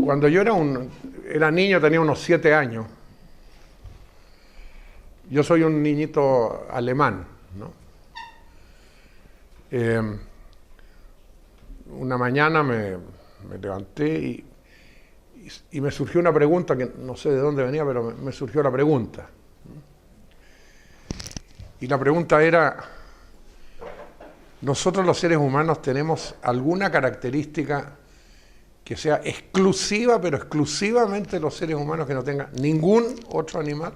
Cuando yo era niño, tenía unos 7 años. Yo soy un niñito alemán, ¿no? Una mañana me levanté y me surgió una pregunta que no sé de dónde venía, pero me surgió la pregunta. Y la pregunta era, ¿nosotros los seres humanos tenemos alguna característica que sea exclusiva, pero exclusivamente los seres humanos, que no tenga ningún otro animal?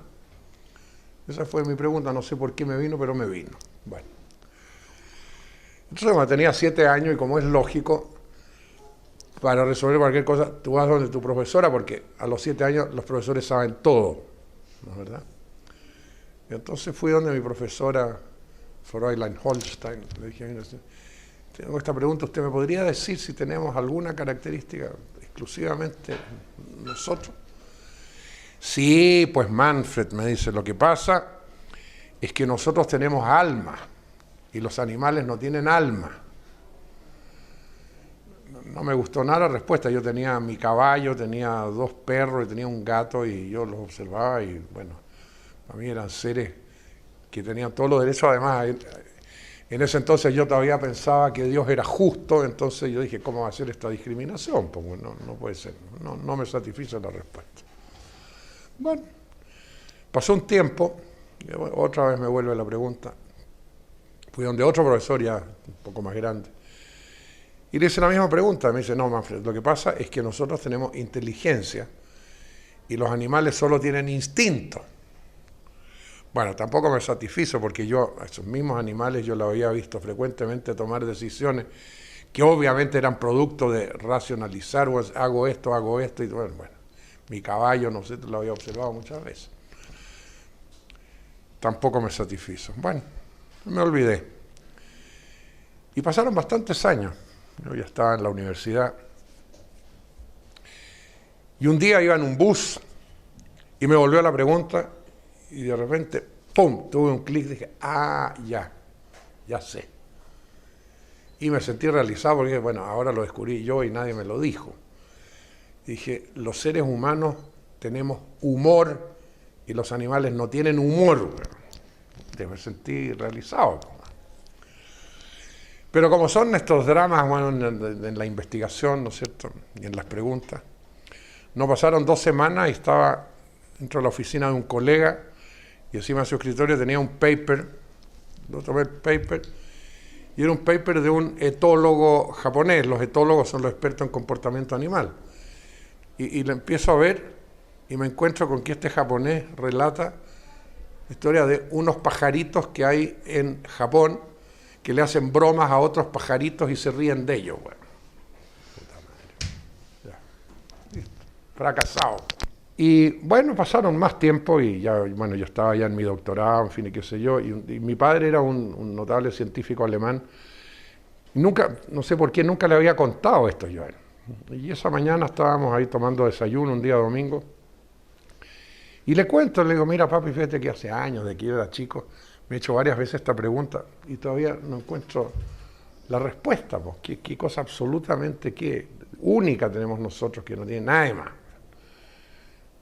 Esa fue mi pregunta, no sé por qué me vino, pero me vino. Bueno. Entonces, cuando tenía 7 años, y como es lógico, para resolver cualquier cosa, tú vas donde tu profesora, porque a los 7 años los profesores saben todo, ¿no es verdad? Y entonces fui donde mi profesora, Fräulein Holstein, le dije, mira, tengo esta pregunta, ¿usted me podría decir si tenemos alguna característica exclusivamente nosotros? Sí, pues Manfred, me dice, lo que pasa es que nosotros tenemos alma y los animales no tienen alma. No me gustó nada la respuesta. Yo tenía mi caballo, tenía 2 perros y tenía un gato y yo los observaba y bueno, para mí eran seres que tenían todos los derechos. Además, en ese entonces yo todavía pensaba que Dios era justo, entonces yo dije, ¿cómo va a ser esta discriminación? Pues bueno, no puede ser, no me satisfizo la respuesta. Bueno, pasó un tiempo, y otra vez me vuelve la pregunta. Fui donde otro profesor ya un poco más grande. Y le hice la misma pregunta. Me dice, no, Manfred, lo que pasa es que nosotros tenemos inteligencia y los animales solo tienen instinto. Bueno, tampoco me satisfizo porque yo, a esos mismos animales, yo los había visto frecuentemente tomar decisiones que obviamente eran producto de racionalizar, o hago esto, y bueno, mi caballo, no sé, lo había observado muchas veces. Tampoco me satisfizo. Bueno, me olvidé. Y pasaron bastantes años. Yo ya estaba en la universidad. Y un día iba en un bus y me volvió la pregunta y de repente, ¡pum!, tuve un clic y dije, ya sé. Y me sentí realizado porque, bueno, ahora lo descubrí yo y nadie me lo dijo. Dije, los seres humanos tenemos humor y los animales no tienen humor. Me sentí realizado. Pero como son estos dramas, bueno, en la investigación, ¿no es cierto?, y en las preguntas, no pasaron 2 semanas y estaba dentro de la oficina de un colega y encima de su escritorio tenía un paper, y era un paper de un etólogo japonés. Los etólogos son los expertos en comportamiento animal. Y lo empiezo a ver y me encuentro con que este japonés relata la historia de unos pajaritos que hay en Japón que le hacen bromas a otros pajaritos y se ríen de ellos. Bueno, puta madre. Ya. Fracasado. Y bueno, pasaron más tiempo y ya, bueno, yo estaba ya en mi doctorado, en fin, y qué sé yo, y mi padre era un notable científico alemán. Nunca, no sé por qué, nunca le había contado esto yo a él. Y esa mañana estábamos ahí tomando desayuno, un día domingo, y le cuento, le digo, mira papi, fíjate que hace años, de que yo era chico, me he hecho varias veces esta pregunta y todavía no encuentro la respuesta. Pues, ¿qué cosa absolutamente única tenemos nosotros que no tiene nadie más?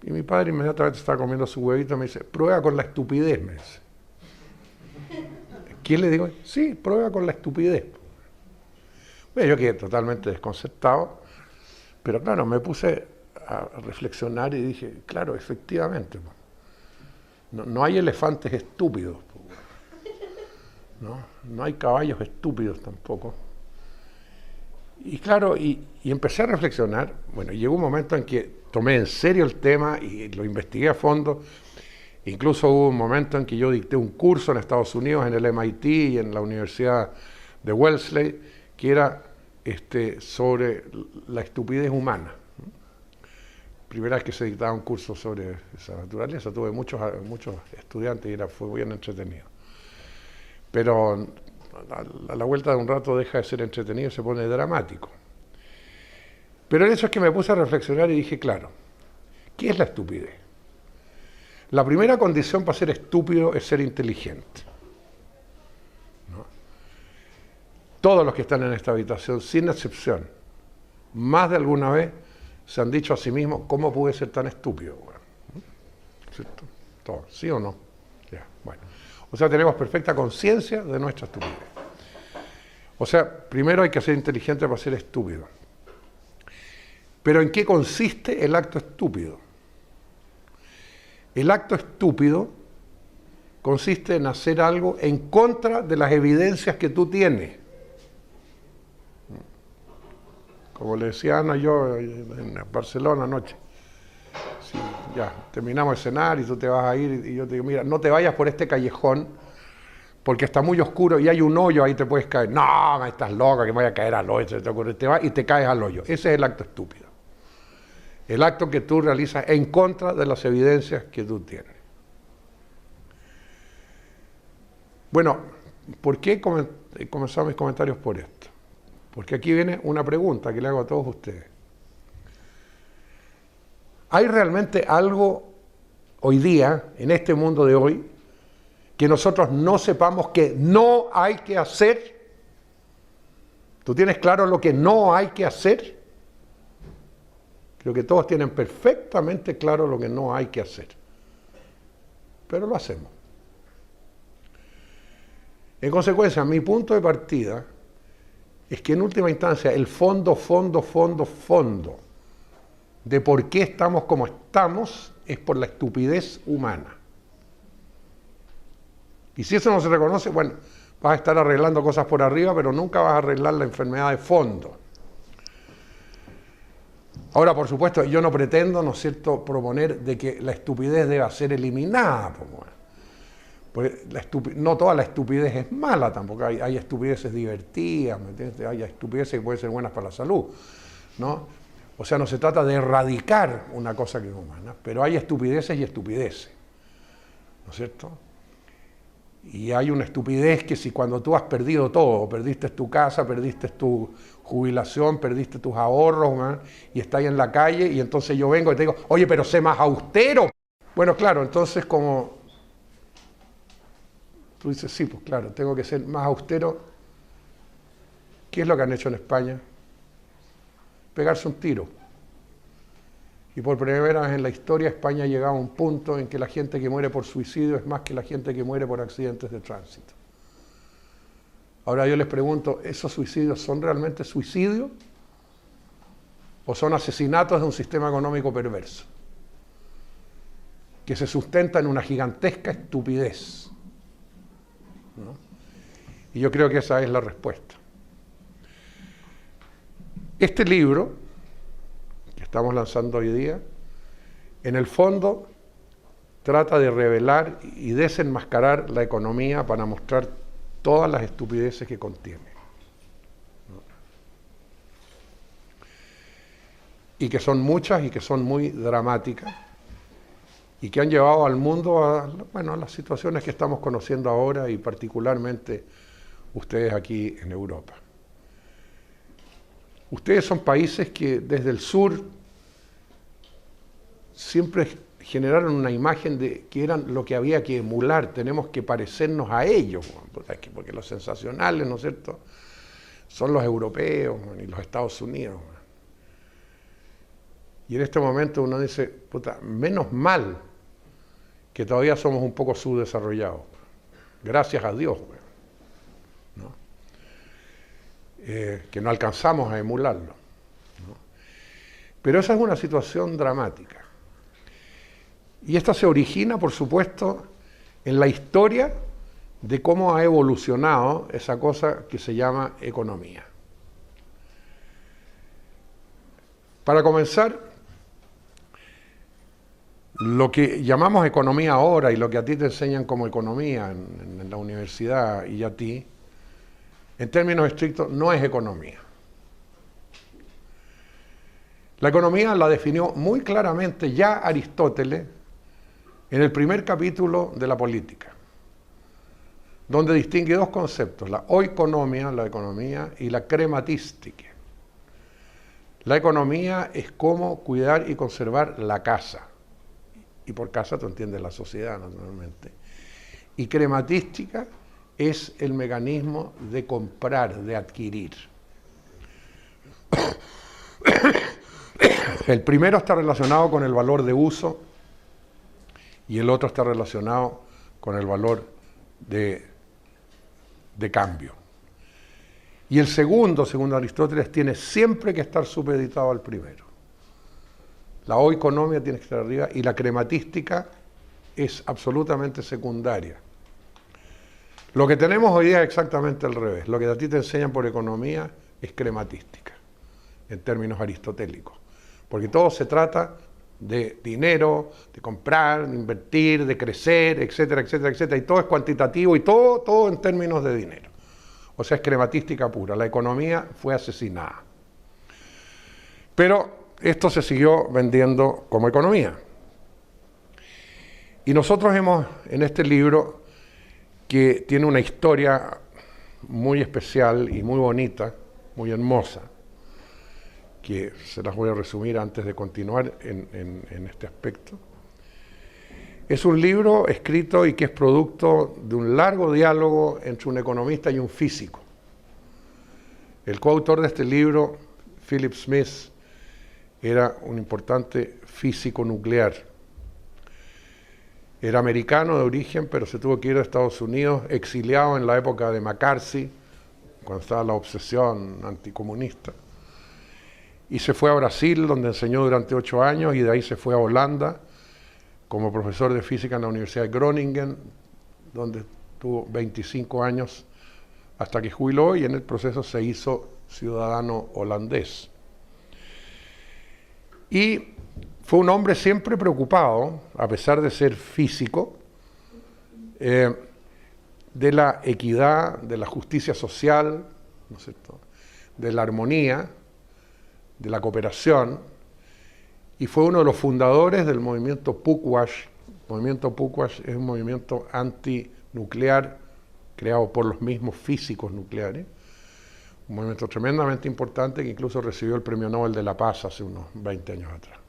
Y mi padre inmediatamente estaba comiendo su huevito y me dice, prueba con la estupidez, me dice. ¿Quién le digo? Sí, prueba con la estupidez. Bueno, yo quedé totalmente desconcertado, pero claro, me puse a reflexionar y dije, claro, efectivamente, no hay elefantes estúpidos, no hay caballos estúpidos tampoco. Y claro, y empecé a reflexionar. Bueno, llegó un momento en que tomé en serio el tema y lo investigué a fondo. Incluso hubo un momento en que yo dicté un curso en Estados Unidos, en el MIT y en la Universidad de Wellesley, que era sobre la estupidez humana. Primera vez que se dictaba un curso sobre esa naturaleza, tuve muchos estudiantes y fue bien entretenido. Pero a la vuelta de un rato deja de ser entretenido y se pone dramático. Pero el hecho es que me puse a reflexionar y dije, claro, ¿qué es la estupidez? La primera condición para ser estúpido es ser inteligente. ¿No? Todos los que están en esta habitación, sin excepción, más de alguna vez se han dicho a sí mismos, ¿cómo pude ser tan estúpido? Bueno, ¿cierto? Todo, ¿sí o no? Ya, bueno. O sea, tenemos perfecta conciencia de nuestra estupidez. O sea, primero hay que ser inteligente para ser estúpido. Pero ¿en qué consiste el acto estúpido? El acto estúpido consiste en hacer algo en contra de las evidencias que tú tienes. Como le decía Ana yo en Barcelona anoche. Sí, ya, terminamos de cenar y tú te vas a ir y yo te digo, mira, no te vayas por este callejón porque está muy oscuro y hay un hoyo, ahí te puedes caer. No, estás loca, que me voy a caer al hoyo, te ocurre, te vas y te caes al hoyo. Ese es el acto estúpido. El acto que tú realizas en contra de las evidencias que tú tienes. Bueno, ¿por qué he comenzado mis comentarios por esto? Porque aquí viene una pregunta que le hago a todos ustedes. ¿Hay realmente algo hoy día, en este mundo de hoy, que nosotros no sepamos que no hay que hacer? ¿Tú tienes claro lo que no hay que hacer? Creo que todos tienen perfectamente claro lo que no hay que hacer. Pero lo hacemos. En consecuencia, mi punto de partida es que en última instancia el fondo de por qué estamos como estamos es por la estupidez humana. Y si eso no se reconoce, bueno, vas a estar arreglando cosas por arriba, pero nunca vas a arreglar la enfermedad de fondo. Ahora, por supuesto, yo no pretendo, ¿no es cierto?, proponer de que la estupidez deba ser eliminada. Porque no toda la estupidez es mala tampoco. Hay estupideces divertidas, ¿me entiendes? Hay estupideces que pueden ser buenas para la salud, ¿no? O sea, no se trata de erradicar una cosa que es humana, pero hay estupideces y estupideces, ¿no es cierto? Y hay una estupidez que si cuando tú has perdido todo, perdiste tu casa, perdiste tu jubilación, perdiste tus ahorros, ¿no?, y estás ahí en la calle y entonces yo vengo y te digo, oye, pero sé más austero. Bueno, claro, entonces como tú dices, sí, pues claro, tengo que ser más austero. ¿Qué es lo que han hecho en España? Pegarse un tiro. Y por primera vez en la historia España ha llegado a un punto en que la gente que muere por suicidio es más que la gente que muere por accidentes de tránsito. Ahora yo les pregunto, ¿esos suicidios son realmente suicidios? ¿O son asesinatos de un sistema económico perverso? Que se sustenta en una gigantesca estupidez, ¿no? Y yo creo que esa es la respuesta. Este libro que estamos lanzando hoy día, en el fondo trata de revelar y desenmascarar la economía para mostrar todas las estupideces que contiene, ¿no? Y que son muchas y que son muy dramáticas y que han llevado al mundo a, bueno, a las situaciones que estamos conociendo ahora y particularmente ustedes aquí en Europa. Ustedes son países que desde el sur siempre generaron una imagen de que eran lo que había que emular, tenemos que parecernos a ellos, porque los sensacionales, ¿no es cierto?, son los europeos y los Estados Unidos. Y en este momento uno dice, puta, menos mal que todavía somos un poco subdesarrollados. Gracias a Dios, ¿no? Que no alcanzamos a emularlo, ¿no? Pero esa es una situación dramática. Y esta se origina, por supuesto, en la historia de cómo ha evolucionado esa cosa que se llama economía. Para comenzar, lo que llamamos economía ahora y lo que a ti te enseñan como economía en la universidad y a ti, en términos estrictos, no es economía. La economía la definió muy claramente ya Aristóteles en el primer capítulo de la Política, donde distingue dos conceptos, la oikonomia, la economía, y la crematística. La economía es cómo cuidar y conservar la casa. Y por casa tú entiendes la sociedad, naturalmente. Y crematística es el mecanismo de comprar, de adquirir. El primero está relacionado con el valor de uso y el otro está relacionado con el valor de cambio. Y el segundo, según Aristóteles, tiene siempre que estar supeditado al primero. La oikonomia tiene que estar arriba y la crematística es absolutamente secundaria. Lo que tenemos hoy día es exactamente al revés. Lo que a ti te enseñan por economía es crematística, en términos aristotélicos. Porque todo se trata de dinero, de comprar, de invertir, de crecer, etcétera, etcétera, etcétera. Y todo es cuantitativo y todo en términos de dinero. O sea, es crematística pura. La economía fue asesinada. Pero esto se siguió vendiendo como economía. Y nosotros hemos, en este libro, que tiene una historia muy especial y muy bonita, muy hermosa, que se las voy a resumir antes de continuar en este aspecto. Es un libro escrito y que es producto de un largo diálogo entre un economista y un físico. El coautor de este libro, Philip Smith, era un importante físico nuclear. Era americano de origen, pero se tuvo que ir a Estados Unidos, exiliado en la época de McCarthy, cuando estaba la obsesión anticomunista. Y se fue a Brasil, donde enseñó durante 8 años, y de ahí se fue a Holanda, como profesor de física en la Universidad de Groningen, donde tuvo 25 años hasta que jubiló, y en el proceso se hizo ciudadano holandés. Y fue un hombre siempre preocupado, a pesar de ser físico, de la equidad, de la justicia social, ¿no es cierto?, de la armonía, de la cooperación, y fue uno de los fundadores del movimiento Pugwash. El movimiento Pugwash es un movimiento antinuclear creado por los mismos físicos nucleares, un movimiento tremendamente importante que incluso recibió el Premio Nobel de la Paz hace unos 20 años atrás.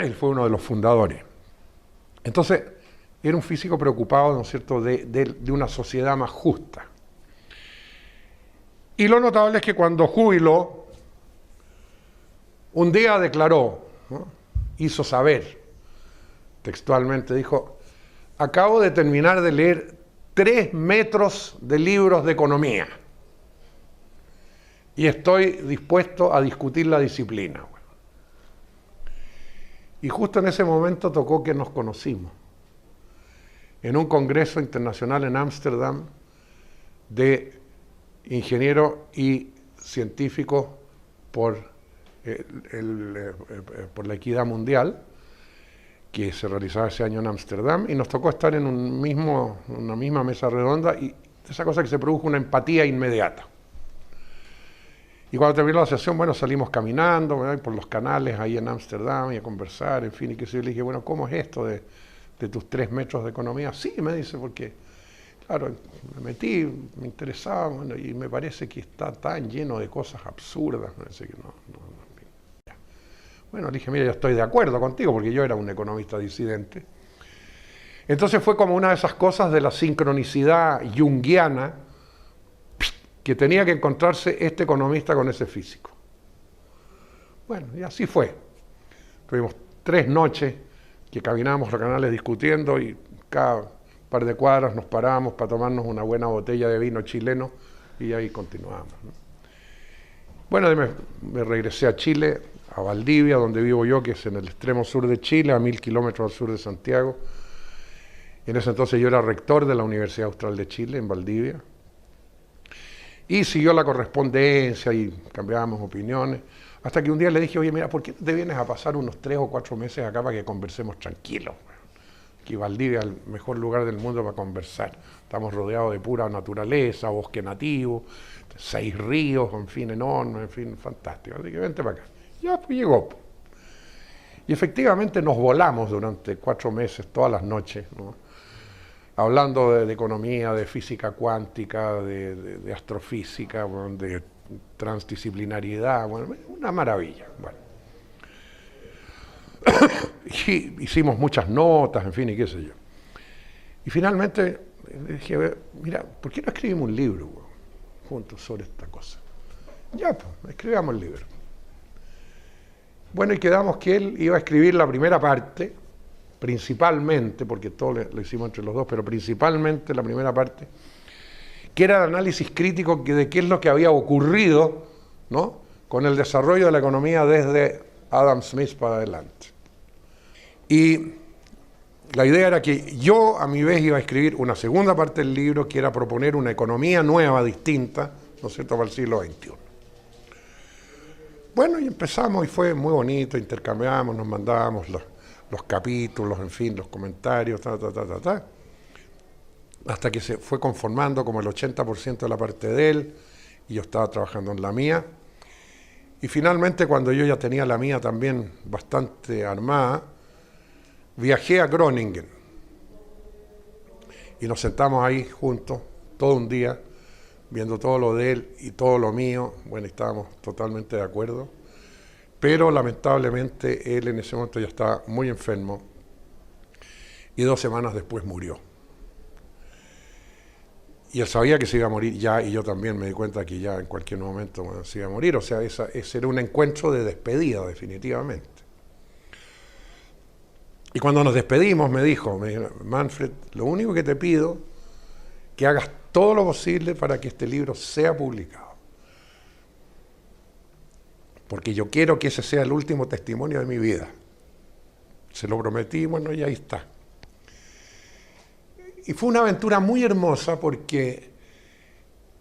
Él fue uno de los fundadores. Entonces, era un físico preocupado, ¿no es cierto?, de una sociedad más justa. Y lo notable es que cuando jubiló, un día declaró, ¿no?, hizo saber, textualmente dijo: acabo de terminar de leer 3 metros de libros de economía y estoy dispuesto a discutir la disciplina. Bueno. Y justo en ese momento tocó que nos conocimos en un congreso internacional en Ámsterdam de ingenieros y científicos por la equidad mundial, que se realizaba ese año en Ámsterdam, y nos tocó estar en una misma mesa redonda, y esa cosa que se produjo una empatía inmediata. Y cuando terminó la sesión, bueno, salimos caminando, ¿verdad?, por los canales ahí en Ámsterdam y a conversar, en fin, y que yo le dije, bueno, ¿cómo es esto de tus 3 metros de economía? Sí, me dice, porque, claro, me metí, me interesaba, bueno, y me parece que está tan lleno de cosas absurdas, me dice que no. Bueno, le dije, mira, yo estoy de acuerdo contigo, porque yo era un economista disidente. Entonces fue como una de esas cosas de la sincronicidad junguiana, que tenía que encontrarse este economista con ese físico. Bueno, y así fue. Tuvimos 3 noches que caminábamos los canales discutiendo, y cada par de cuadras nos parábamos para tomarnos una buena botella de vino chileno, y ahí continuábamos, ¿no? Bueno, me regresé a Chile, a Valdivia, donde vivo yo, que es en el extremo sur de Chile, a 1000 kilómetros al sur de Santiago. En ese entonces yo era rector de la Universidad Austral de Chile, en Valdivia. Y siguió la correspondencia y cambiábamos opiniones, hasta que un día le dije, oye, mira, ¿por qué no te vienes a pasar unos 3 o 4 meses acá para que conversemos tranquilos? Aquí Valdivia es el mejor lugar del mundo para conversar. Estamos rodeados de pura naturaleza, bosque nativo, 6 ríos, en fin, enormes, en fin, fantástico. Así que vente para acá. Ya, pues llegó. Y efectivamente nos volamos durante 4 meses, todas las noches, ¿no?, hablando de economía, de física cuántica, de astrofísica, bueno, de transdisciplinariedad, bueno, una maravilla. Bueno. Y hicimos muchas notas, en fin, y qué sé yo. Y finalmente le dije, mira, ¿por qué no escribimos un libro, bueno, juntos sobre esta cosa? Ya, pues, escribamos el libro. Bueno, y quedamos que él iba a escribir la primera parte, principalmente, porque todo lo hicimos entre los dos, pero principalmente la primera parte, que era el análisis crítico de qué es lo que había ocurrido, ¿no?, con el desarrollo de la economía desde Adam Smith para adelante. Y la idea era que yo a mi vez iba a escribir una segunda parte del libro, que era proponer una economía nueva, distinta, ¿no es cierto?, para el siglo XXI. Bueno, y empezamos y fue muy bonito, intercambiamos, nos mandábamos los capítulos, en fin, los comentarios, hasta que se fue conformando como el 80% de la parte de él, y yo estaba trabajando en la mía. Y finalmente, cuando yo ya tenía la mía también bastante armada, viajé a Groningen y nos sentamos ahí juntos todo un día, viendo todo lo de él y todo lo mío. Bueno, estábamos totalmente de acuerdo, pero lamentablemente él en ese momento ya estaba muy enfermo y 2 semanas después murió. Y él sabía que se iba a morir ya, y yo también me di cuenta que ya en cualquier momento, bueno, se iba a morir. O sea, ese era un encuentro de despedida, definitivamente. Y cuando nos despedimos me dijo, Manfred, lo único que te pido, que hagas todo lo posible para que este libro sea publicado. Porque yo quiero que ese sea el último testimonio de mi vida. Se lo prometí, bueno, y ahí está. Y fue una aventura muy hermosa porque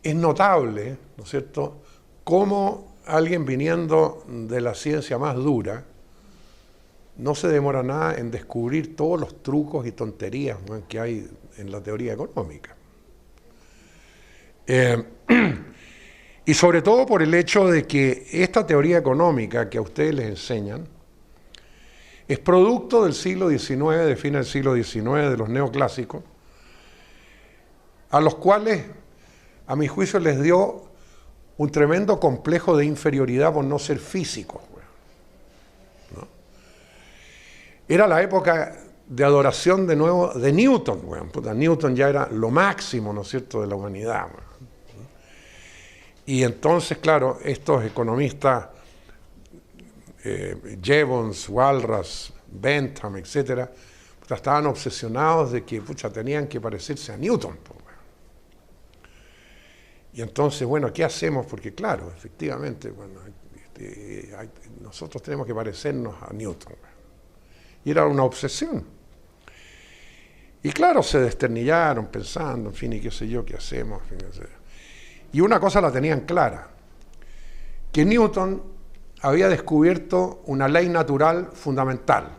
es notable, ¿no es cierto?, cómo alguien viniendo de la ciencia más dura no se demora nada en descubrir todos los trucos y tonterías, ¿no?, que hay en la teoría económica. Y sobre todo por el hecho de que esta teoría económica que a ustedes les enseñan es producto del siglo XIX, de fin del siglo XIX, de los neoclásicos, a los cuales, a mi juicio, les dio un tremendo complejo de inferioridad por no ser físicos, ¿no? Era la época de adoración de nuevo de Newton, Newton ya era lo máximo, ¿no es cierto?, de la humanidad. Y entonces, claro, estos economistas, Jevons, Walras, Bentham, etcétera, estaban obsesionados de que tenían que parecerse a Newton. Y entonces, bueno, ¿qué hacemos? Porque claro, efectivamente, bueno, nosotros tenemos que parecernos a Newton. Y era una obsesión. Y claro, se desternillaron pensando, en fin, y qué sé yo, qué hacemos. En fin, y una cosa la tenían clara, que Newton había descubierto una ley natural fundamental,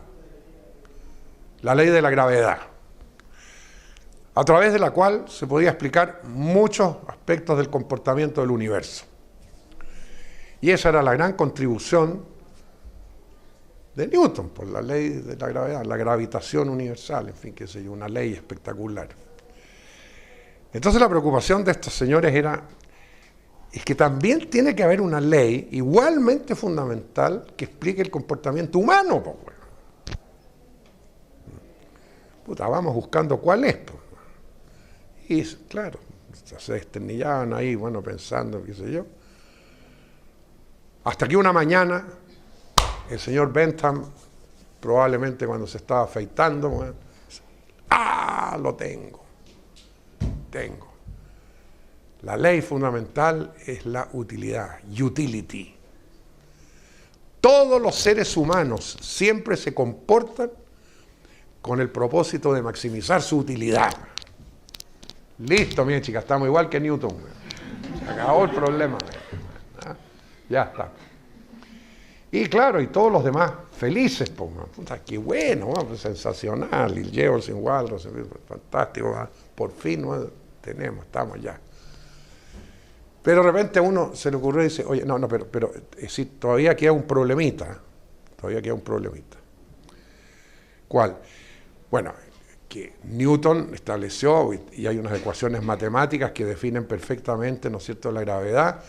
la ley de la gravedad, a través de la cual se podía explicar muchos aspectos del comportamiento del universo. Y esa era la gran contribución de Newton, por la ley de la gravedad, la gravitación universal, en fin, qué sé yo, una ley espectacular. Entonces la preocupación de estos señores es que también tiene que haber una ley igualmente fundamental que explique el comportamiento humano. Vamos buscando cuál es. Y claro, se desternillaban ahí, bueno, pensando, qué sé yo. Hasta que una mañana, el señor Bentham, probablemente cuando se estaba afeitando, bueno, ¡ah! Lo tengo. La ley fundamental es la utilidad, utility. Todos los seres humanos siempre se comportan con el propósito de maximizar su utilidad. Listo, mi chica, estamos igual que Newton. Se acabó el problema. Ya está. Y claro, y todos los demás felices, qué bueno, sensacional, y Jevons sin Walras, fantástico, por fin tenemos, estamos ya. Pero de repente a uno se le ocurrió y dice, oye, no, pero sí, todavía queda un problemita. ¿Cuál? Bueno, que Newton estableció, y hay unas ecuaciones matemáticas que definen perfectamente, ¿no es cierto?, la gravedad,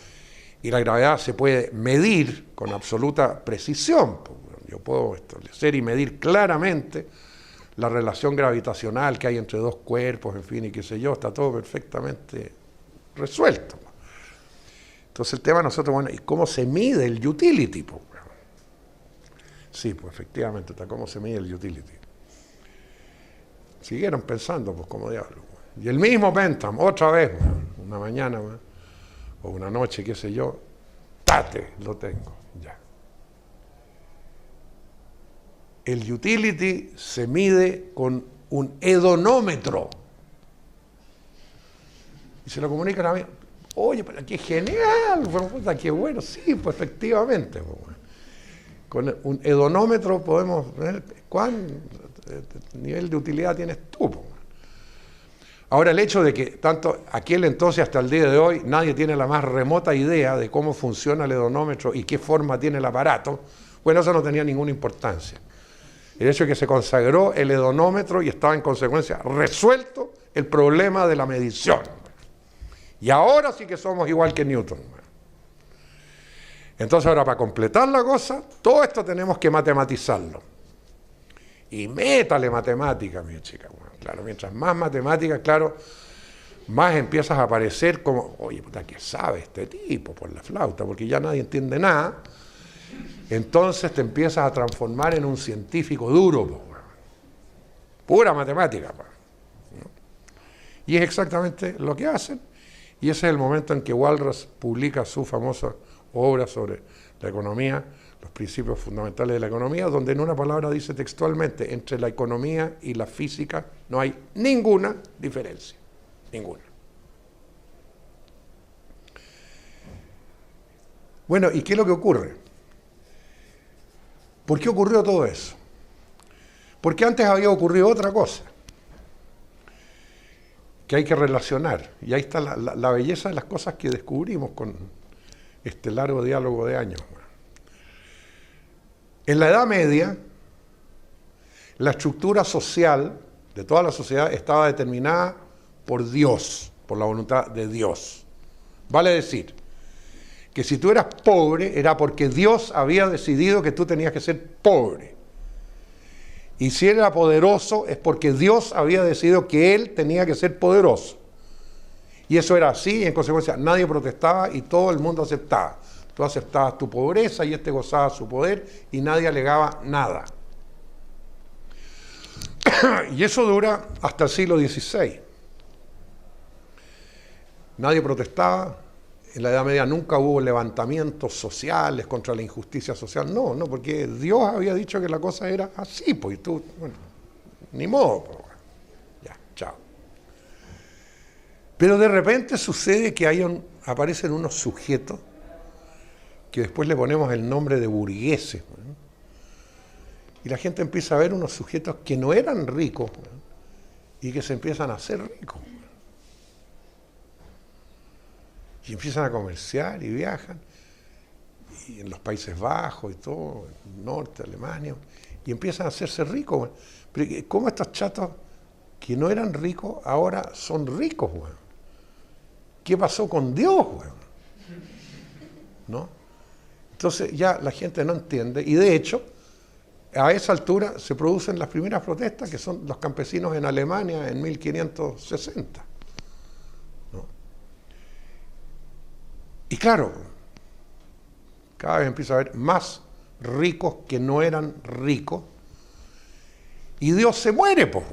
y la gravedad se puede medir con absoluta precisión. Yo puedo establecer y medir claramente la relación gravitacional que hay entre dos cuerpos, en fin, y qué sé yo, está todo perfectamente resuelto. Entonces el tema de nosotros, bueno, ¿y cómo se mide el utility? Po? Sí, pues efectivamente, está cómo se mide el utility. Siguieron pensando, pues como diablo. Y el mismo Bentham, otra vez, una mañana o una noche, qué sé yo, tate, lo tengo, ya. El utility se mide con un hedonómetro. Y se lo comunican a mí. Oye, pero qué genial, puta, qué bueno. Sí, pues efectivamente. Pues, con un hedonómetro podemos ver cuán nivel de utilidad tienes tú. Pues. Ahora, el hecho de que tanto aquel entonces hasta el día de hoy nadie tiene la más remota idea de cómo funciona el hedonómetro y qué forma tiene el aparato, bueno, eso no tenía ninguna importancia. El hecho de que se consagró el hedonómetro y estaba en consecuencia resuelto el problema de la medición. Y ahora sí que somos igual que Newton. Entonces ahora para completar la cosa, todo esto tenemos que matematizarlo. Y métale matemática, mi chica. Bueno, claro, mientras más matemática, claro, más empiezas a aparecer como, oye, puta, ¿qué sabe este tipo por la flauta? Porque ya nadie entiende nada. Entonces te empiezas a transformar en un científico duro, po, pura matemática. Po, ¿no? Y es exactamente lo que hacen. Y ese es el momento en que Walras publica su famosa obra sobre la economía, los principios fundamentales de la economía, donde en una palabra dice textualmente, entre la economía y la física no hay ninguna diferencia, ninguna. Bueno, ¿y qué es lo que ocurre? ¿Por qué ocurrió todo eso? Porque antes había ocurrido otra cosa que hay que relacionar. Y ahí está la belleza de las cosas que descubrimos con este largo diálogo de años. En la Edad Media, la estructura social de toda la sociedad estaba determinada por Dios, por la voluntad de Dios. Vale decir, que si tú eras pobre era porque Dios había decidido que tú tenías que ser pobre. Y si él era poderoso es porque Dios había decidido que él tenía que ser poderoso. Y eso era así y en consecuencia nadie protestaba y todo el mundo aceptaba. Tú aceptabas tu pobreza y gozaba su poder y nadie alegaba nada. Y eso dura hasta el siglo XVI. Nadie protestaba. En la Edad Media nunca hubo levantamientos sociales contra la injusticia social. No, porque Dios había dicho que la cosa era así, pues, y tú, bueno, ni modo, pues, ya, chao. Pero de repente sucede que aparecen unos sujetos que después le ponemos el nombre de burgueses, ¿no? Y la gente empieza a ver unos sujetos que no eran ricos, ¿no? Y que se empiezan a hacer ricos. Y empiezan a comerciar y viajan, y en los Países Bajos y todo, en el norte, Alemania, y empiezan a hacerse ricos. Bueno. Pero ¿cómo estos chatos que no eran ricos ahora son ricos? Bueno? ¿Qué pasó con Dios? Bueno? ¿No? Entonces ya la gente no entiende, y de hecho, a esa altura se producen las primeras protestas, que son los campesinos en Alemania en 1560. Y claro, cada vez empieza a haber más ricos que no eran ricos, y Dios se muere, pues.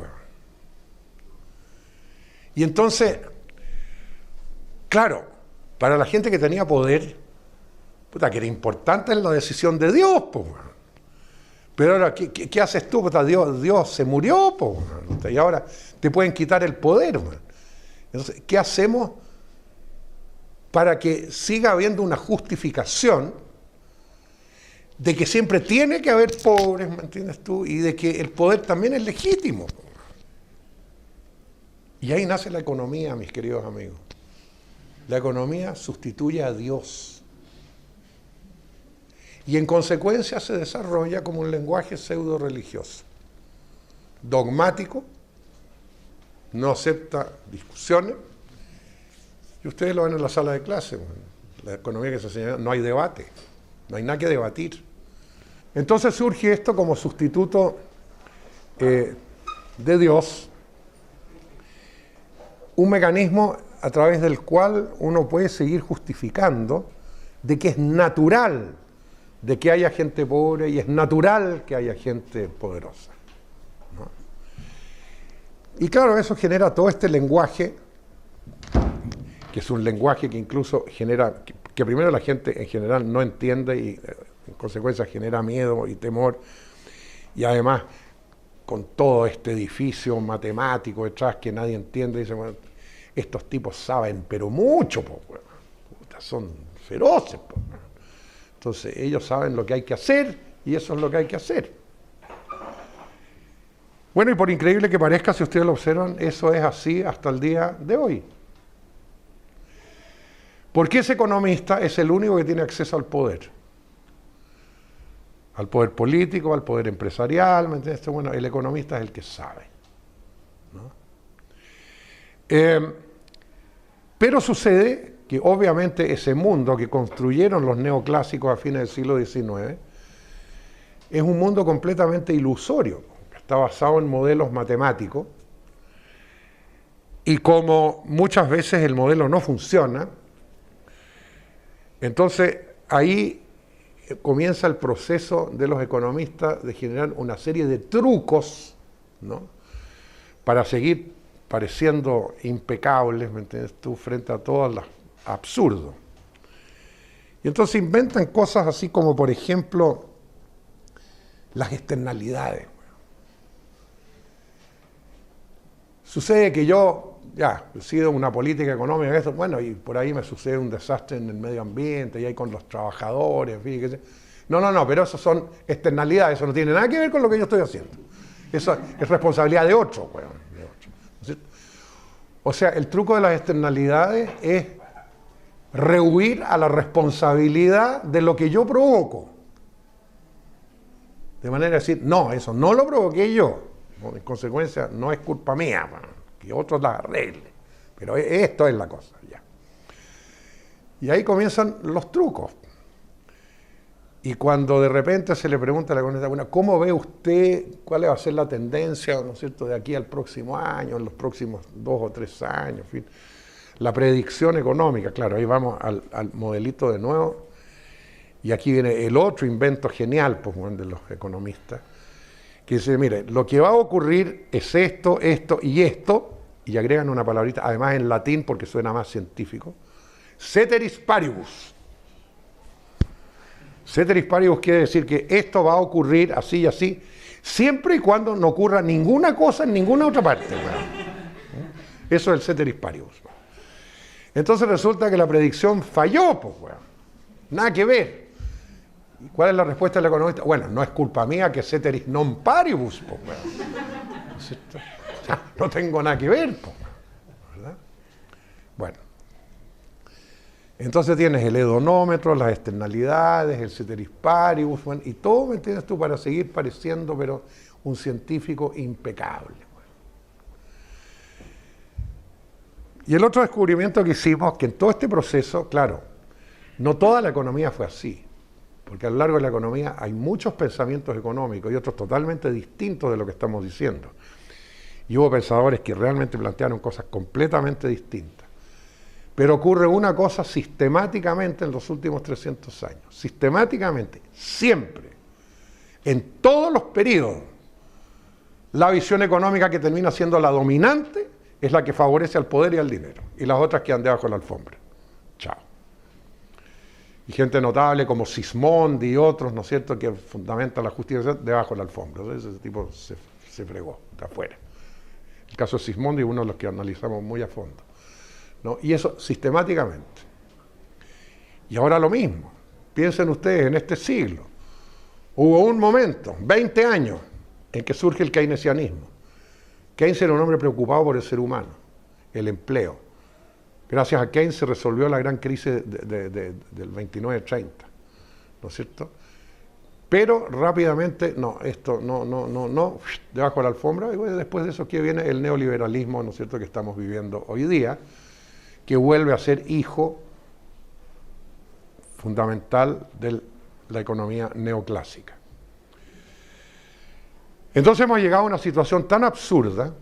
Y entonces, claro, para la gente que tenía poder, puta, que era importante la decisión de Dios, pues. Pero ahora, ¿qué haces tú? Puta, Dios se murió, pues. Y ahora te pueden quitar el poder, pues. Entonces, ¿qué hacemos para que siga habiendo una justificación de que siempre tiene que haber pobres, ¿me entiendes tú? Y de que el poder también es legítimo. Y ahí nace la economía, mis queridos amigos. La economía sustituye a Dios. Y en consecuencia se desarrolla como un lenguaje pseudo religioso, dogmático, no acepta discusiones. Y ustedes lo ven en la sala de clase, la economía que se enseña, no hay debate, no hay nada que debatir. Entonces surge esto como sustituto de Dios, un mecanismo a través del cual uno puede seguir justificando de que es natural de que haya gente pobre y es natural que haya gente poderosa, ¿no? Y claro, eso genera todo este lenguaje, que es un lenguaje que incluso genera, que primero la gente en general no entiende y en consecuencia genera miedo y temor, y además con todo este edificio matemático detrás que nadie entiende, dice, bueno, estos tipos saben, pero mucho, pues, son feroces, pues. Entonces ellos saben lo que hay que hacer y eso es lo que hay que hacer. Bueno, y por increíble que parezca, si ustedes lo observan, eso es así hasta el día de hoy. Porque ese economista es el único que tiene acceso al poder político, al poder empresarial, ¿me entiendes? Bueno, el economista es el que sabe, ¿no? Pero sucede que obviamente ese mundo que construyeron los neoclásicos a fines del siglo XIX es un mundo completamente ilusorio, está basado en modelos matemáticos, y como muchas veces el modelo no funciona, entonces ahí comienza el proceso de los economistas de generar una serie de trucos, ¿no?, para seguir pareciendo impecables, ¿me entiendes tú?, frente a todas las absurdo. Y entonces inventan cosas así como, por ejemplo, las externalidades. Sucede que yo, he sido una política económica, eso, bueno, y por ahí me sucede un desastre en el medio ambiente, y ahí con los trabajadores, en fin, no, pero eso son externalidades, eso no tiene nada que ver con lo que yo estoy haciendo. Eso es responsabilidad de otro, ¿no es cierto? O sea, el truco de las externalidades es rehuir a la responsabilidad de lo que yo provoco. De manera de decir, no, eso no lo provoqué yo. En consecuencia, no es culpa mía, que otros la arreglen. Pero esto es la cosa, ya. Y ahí comienzan los trucos. Y cuando de repente se le pregunta a la economista, bueno, ¿cómo ve usted cuál va a ser la tendencia, ¿no es cierto?, de aquí al próximo año, en los próximos 2 o 3 años, en fin? La predicción económica, claro, ahí vamos al modelito de nuevo, y aquí viene el otro invento genial, pues, de los economistas, que dice, mire, lo que va a ocurrir es esto, esto y esto, y agregan una palabrita, además en latín porque suena más científico, ceteris paribus. Ceteris paribus quiere decir que esto va a ocurrir así y así, siempre y cuando no ocurra ninguna cosa en ninguna otra parte. Eso es el ceteris paribus. Entonces resulta que la predicción falló, pues, nada que ver. ¿Y cuál es la respuesta del economista? Bueno, no es culpa mía que ceteris non paribus, pues, no tengo nada que ver, pues, ¿verdad? Bueno, entonces tienes el hedonómetro, las externalidades, el ceteris paribus, bueno, y todo, ¿me entiendes tú?, para seguir pareciendo, pero un científico impecable. Y el otro descubrimiento que hicimos, que en todo este proceso, claro, no toda la economía fue así, porque a lo largo de la economía hay muchos pensamientos económicos y otros totalmente distintos de lo que estamos diciendo. Y hubo pensadores que realmente plantearon cosas completamente distintas. Pero ocurre una cosa sistemáticamente en los últimos 300 años. Sistemáticamente, siempre, en todos los periodos, la visión económica que termina siendo la dominante es la que favorece al poder y al dinero. Y las otras quedan debajo de la alfombra. Chao. Y gente notable como Sismondi y otros, ¿no es cierto?, que fundamentan la justicia debajo de la alfombra. Entonces, ese tipo se fregó, está afuera. El caso de Sismondi es uno de los que analizamos muy a fondo, ¿no? Y eso sistemáticamente. Y ahora lo mismo. Piensen ustedes, en este siglo, hubo un momento, 20 años, en que surge el keynesianismo. Keynes era un hombre preocupado por el ser humano, el empleo. Gracias a Keynes se resolvió la gran crisis del 29-30, ¿no es cierto? Pero rápidamente, no, esto no, debajo de la alfombra, y bueno, después de eso que viene el neoliberalismo, ¿no es cierto?, que estamos viviendo hoy día, que vuelve a ser hijo fundamental de la economía neoclásica. Entonces hemos llegado a una situación tan absurda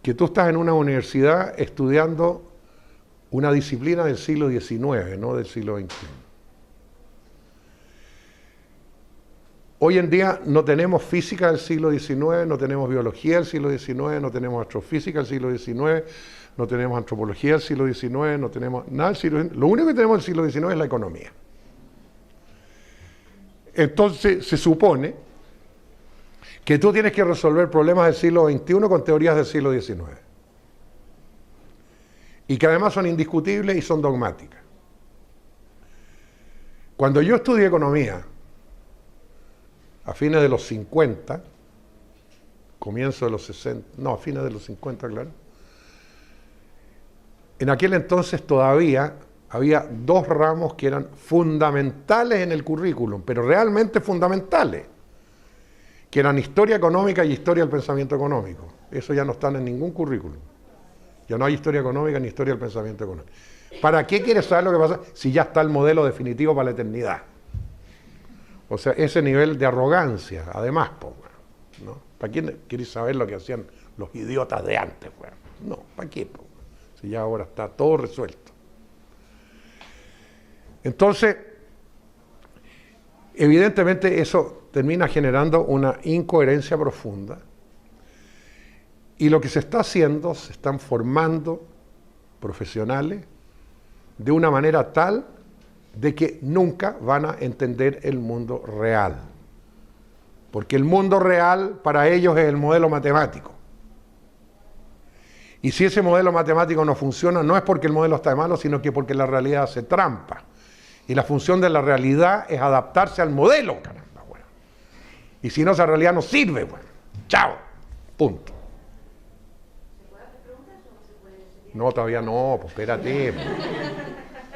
que tú estás en una universidad estudiando una disciplina del siglo XIX, no del siglo XXI. Hoy en día no tenemos física del siglo XIX, no tenemos biología del siglo XIX, no tenemos astrofísica del siglo XIX, no tenemos antropología del siglo XIX, no tenemos nada del siglo XIX. Lo único que tenemos del siglo XIX es la economía. Entonces se supone que tú tienes que resolver problemas del siglo XXI con teorías del siglo XIX. Y que además son indiscutibles y son dogmáticas. Cuando yo estudié economía, a fines de los 50, comienzo de los 60, no, a fines de los 50, claro. En aquel entonces todavía había dos ramos que eran fundamentales en el currículum, pero realmente fundamentales, que eran historia económica y historia del pensamiento económico. Eso ya no están en ningún currículum. Ya no hay historia económica ni historia del pensamiento económico. ¿Para qué quieres saber lo que pasa si ya está el modelo definitivo para la eternidad? O sea, ese nivel de arrogancia, además, pues, ¿no? ¿Para quién querés saber lo que hacían los idiotas de antes? Bueno? No, ¿para qué? Pues, si ya ahora está todo resuelto. Entonces, evidentemente eso termina generando una incoherencia profunda. Y lo que se está haciendo, se están formando profesionales de una manera tal de que nunca van a entender el mundo real. Porque el mundo real para ellos es el modelo matemático. Y si ese modelo matemático no funciona, no es porque el modelo está malo, sino que porque la realidad hace trampa. Y la función de la realidad es adaptarse al modelo, caramba, bueno. Y si no, esa realidad no sirve, bueno. Chao. Punto. No, todavía no, pues espérate.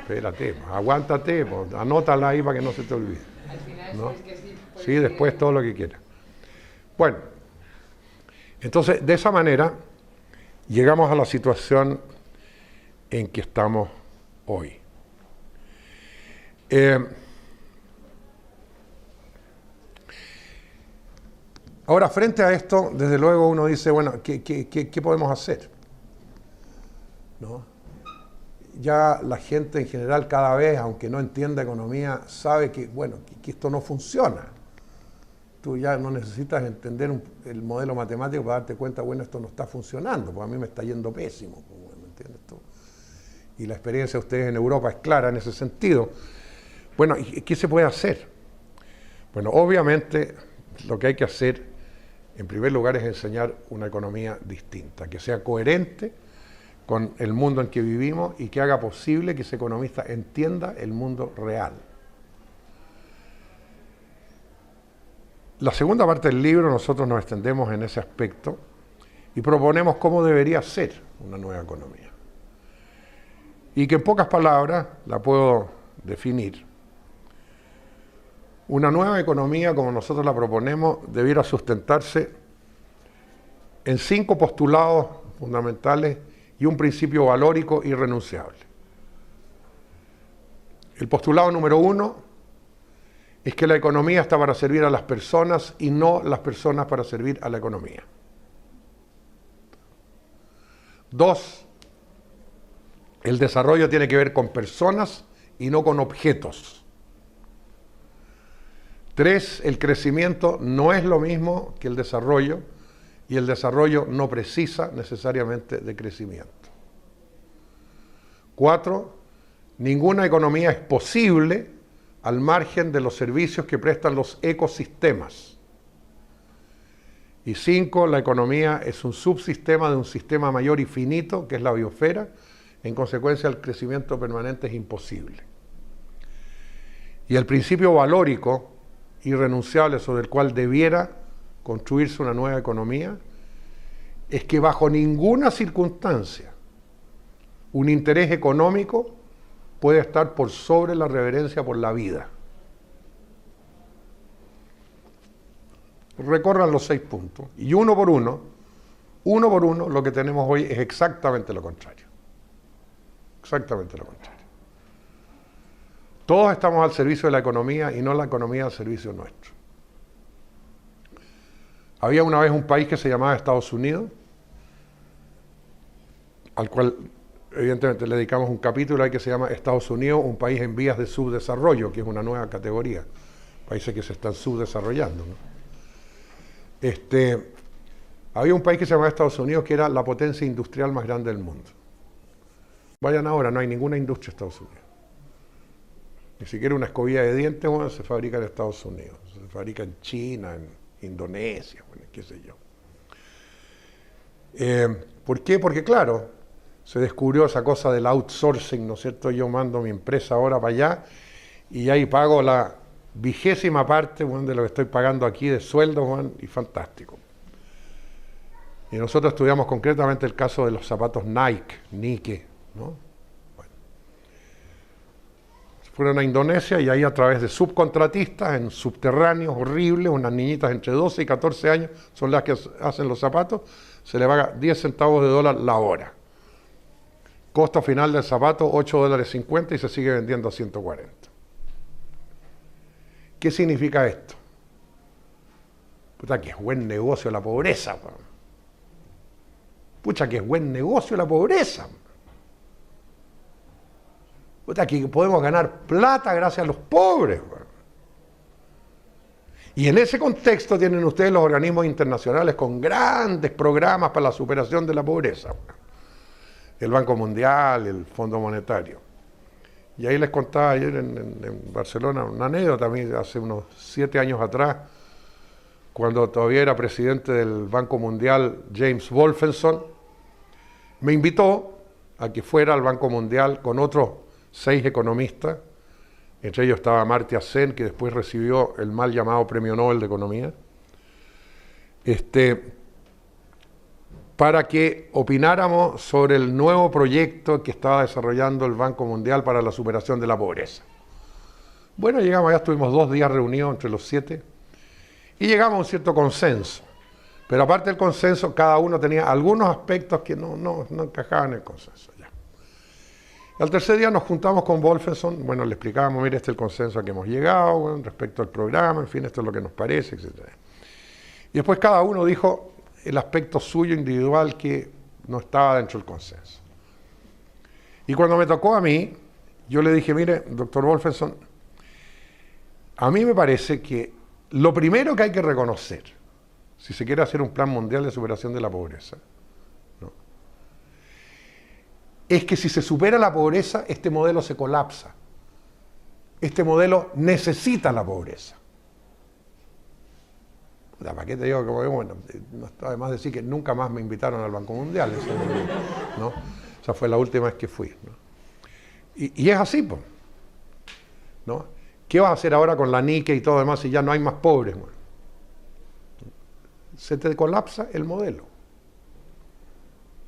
Espérate, aguántate, anótala ahí para que no se te olvide. Al final, ¿no? es que sí, Sí, después todo lo que quieras. Bueno, entonces de esa manera llegamos a la situación en que estamos hoy. Ahora, frente a esto, desde luego uno dice, bueno, ¿qué podemos hacer? ¿No? Ya la gente en general cada vez, aunque no entienda economía, sabe que, bueno, que esto no funciona. Tú ya no necesitas entender el modelo matemático para darte cuenta, bueno, esto no está funcionando, porque a mí me está yendo pésimo, ¿me entiendes tú? Y la experiencia de ustedes en Europa es clara en ese sentido. Bueno, ¿qué se puede hacer? Bueno, obviamente lo que hay que hacer, en primer lugar, es enseñar una economía distinta, que sea coherente con el mundo en que vivimos y que haga posible que ese economista entienda el mundo real. La segunda parte del libro nosotros nos extendemos en ese aspecto y proponemos cómo debería ser una nueva economía. Y que en pocas palabras la puedo definir. Una nueva economía, como nosotros la proponemos, debiera sustentarse en 5 postulados fundamentales y un principio valórico irrenunciable. El postulado número 1 es que la economía está para servir a las personas y no las personas para servir a la economía. 2, el desarrollo tiene que ver con personas y no con objetos. 3, el crecimiento no es lo mismo que el desarrollo, y el desarrollo no precisa necesariamente de crecimiento. 4, ninguna economía es posible al margen de los servicios que prestan los ecosistemas. Y 5, la economía es un subsistema de un sistema mayor y finito, que es la biosfera. En consecuencia, el crecimiento permanente es imposible. Y el principio valórico irrenunciable sobre el cual debiera construirse una nueva economía es que bajo ninguna circunstancia un interés económico puede estar por sobre la reverencia por la vida. Recorran los 6 puntos y uno por uno lo que tenemos hoy es exactamente lo contrario. Exactamente lo contrario. Todos estamos al servicio de la economía y no la economía al servicio nuestro. Había una vez un país que se llamaba Estados Unidos, al cual evidentemente le dedicamos un capítulo ahí que se llama Estados Unidos, un país en vías de subdesarrollo, que es una nueva categoría, países que se están subdesarrollando, ¿no? Había un país que se llamaba Estados Unidos, que era la potencia industrial más grande del mundo. Vayan ahora, no hay ninguna industria en Estados Unidos. Ni siquiera una escobilla de dientes, bueno, se fabrica en Estados Unidos, se fabrica en China, en Indonesia, bueno, qué sé yo. ¿Por qué? Porque claro, se descubrió esa cosa del outsourcing, ¿no es cierto? Yo mando mi empresa ahora para allá y ahí pago la 20ª parte, bueno, de lo que estoy pagando aquí de sueldo, bueno, y fantástico. Y nosotros estudiamos concretamente el caso de los zapatos Nike, ¿no? Bueno. Fueron a Indonesia y ahí a través de subcontratistas en subterráneos horribles, unas niñitas entre 12 y 14 años son las que hacen los zapatos, se le paga 10 centavos de dólar la hora. Costo final del zapato, $8.50 y se sigue vendiendo a 140. ¿Qué significa esto? Puta, que es buen negocio la pobreza. Pucha, que es buen negocio la pobreza. Puta, que podemos ganar plata gracias a los pobres. Y en ese contexto tienen ustedes los organismos internacionales con grandes programas para la superación de la pobreza. El Banco Mundial, el Fondo Monetario. Y ahí les contaba ayer en Barcelona una anécdota, a mí hace unos 7 años atrás, cuando todavía era presidente del Banco Mundial James Wolfenson, me invitó a que fuera al Banco Mundial con otros 6 economistas, entre ellos estaba Amartya Sen, que después recibió el mal llamado Premio Nobel de Economía, para que opináramos sobre el nuevo proyecto que estaba desarrollando el Banco Mundial para la superación de la pobreza. Bueno, llegamos allá, estuvimos 2 días reunidos entre los 7 y llegamos a un cierto consenso. Pero aparte del consenso, cada uno tenía algunos aspectos que no encajaban en el consenso. Ya. Al tercer día nos juntamos con Wolfenson, bueno, le explicábamos, mire, este es el consenso a que hemos llegado, bueno, respecto al programa, en fin, esto es lo que nos parece, etc. Y después cada uno dijo el aspecto suyo individual que no estaba dentro del consenso. Y cuando me tocó a mí, yo le dije, mire, doctor Wolfenson, a mí me parece que lo primero que hay que reconocer, si se quiere hacer un plan mundial de superación de la pobreza, ¿no?, es que si se supera la pobreza, este modelo se colapsa. Este modelo necesita la pobreza. ¿Para qué te digo que bueno, no está de más decir que nunca más me invitaron al Banco Mundial, eso, ¿no? Esa fue la última vez que fui, ¿no? Y es así, pues, ¿no? ¿Qué vas a hacer ahora con la Nike y todo demás si ya no hay más pobres? Bueno, se te colapsa el modelo,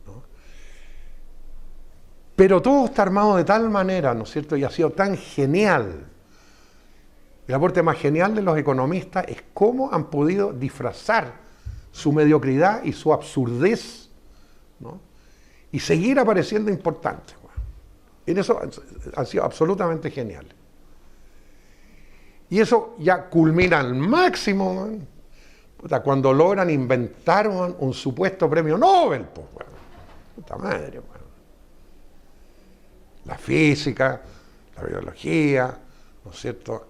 ¿no? Pero todo está armado de tal manera, ¿no es cierto? Y ha sido tan genial. El aporte más genial de los economistas es cómo han podido disfrazar su mediocridad y su absurdez, ¿no?, y seguir apareciendo importantes. Bueno, en eso han sido absolutamente geniales. Y eso ya culmina al máximo, ¿no?, cuando logran inventar un supuesto premio Nobel. Pues, bueno, puta madre. Bueno. La física, la biología, ¿no es cierto?,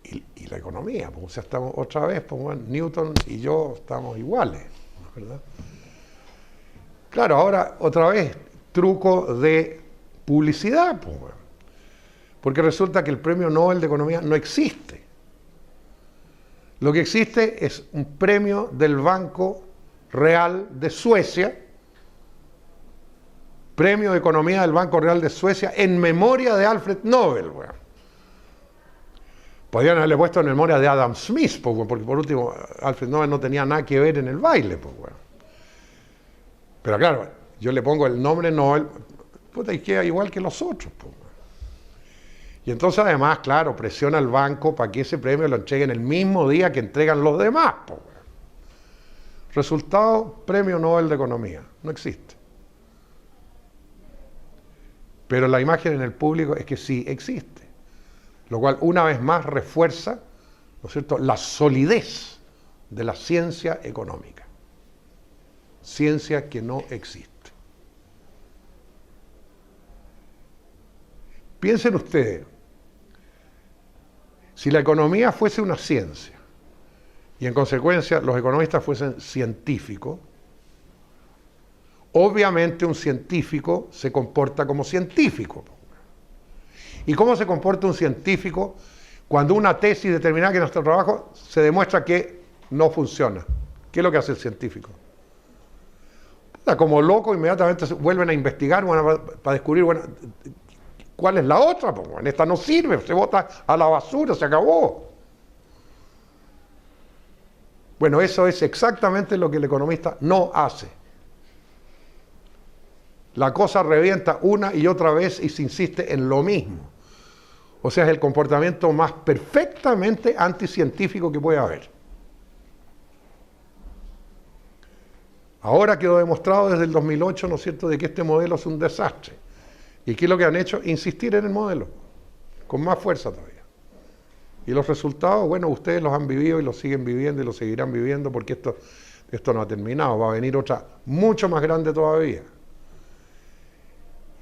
y la economía, pues, o sea, estamos otra vez, pues, bueno, Newton y yo estamos iguales, ¿verdad? Claro, ahora otra vez, truco de publicidad, pues, bueno, porque resulta que el premio Nobel de Economía no existe. Lo que existe es un premio del Banco Real de Suecia, premio de Economía del Banco Real de Suecia en memoria de Alfred Nobel, bueno. Podrían haberle puesto en memoria de Adam Smith, porque por último Alfred Nobel no tenía nada que ver en el baile. Pues, bueno. Pero claro, yo le pongo el nombre Nobel, puta, y queda igual que los otros. Pues, bueno. Y entonces además, claro, presiona al banco para que ese premio lo entreguen el mismo día que entregan los demás. Pues, bueno. Resultado, premio Nobel de Economía. No existe. Pero la imagen en el público es que sí existe. Lo cual una vez más refuerza, ¿no es cierto?, la solidez de la ciencia económica. Ciencia que no existe. Piensen ustedes, si la economía fuese una ciencia y en consecuencia los economistas fuesen científicos, obviamente un científico se comporta como científico. ¿Y cómo se comporta un científico cuando una tesis determinada que en nuestro trabajo se demuestra que no funciona? ¿Qué es lo que hace el científico? Como loco, inmediatamente vuelven a investigar para descubrir, bueno, ¿cuál es la otra? Pues, bueno, esta no sirve, se bota a la basura, se acabó. Bueno, eso es exactamente lo que el economista no hace. La cosa revienta una y otra vez y se insiste en lo mismo. O sea, es el comportamiento más perfectamente anticientífico que puede haber. Ahora quedó demostrado desde el 2008, ¿no es cierto?, de que este modelo es un desastre. ¿Y qué es lo que han hecho? Insistir en el modelo, con más fuerza todavía. Y los resultados, bueno, ustedes los han vivido y los siguen viviendo y los seguirán viviendo porque esto no ha terminado, va a venir otra mucho más grande todavía.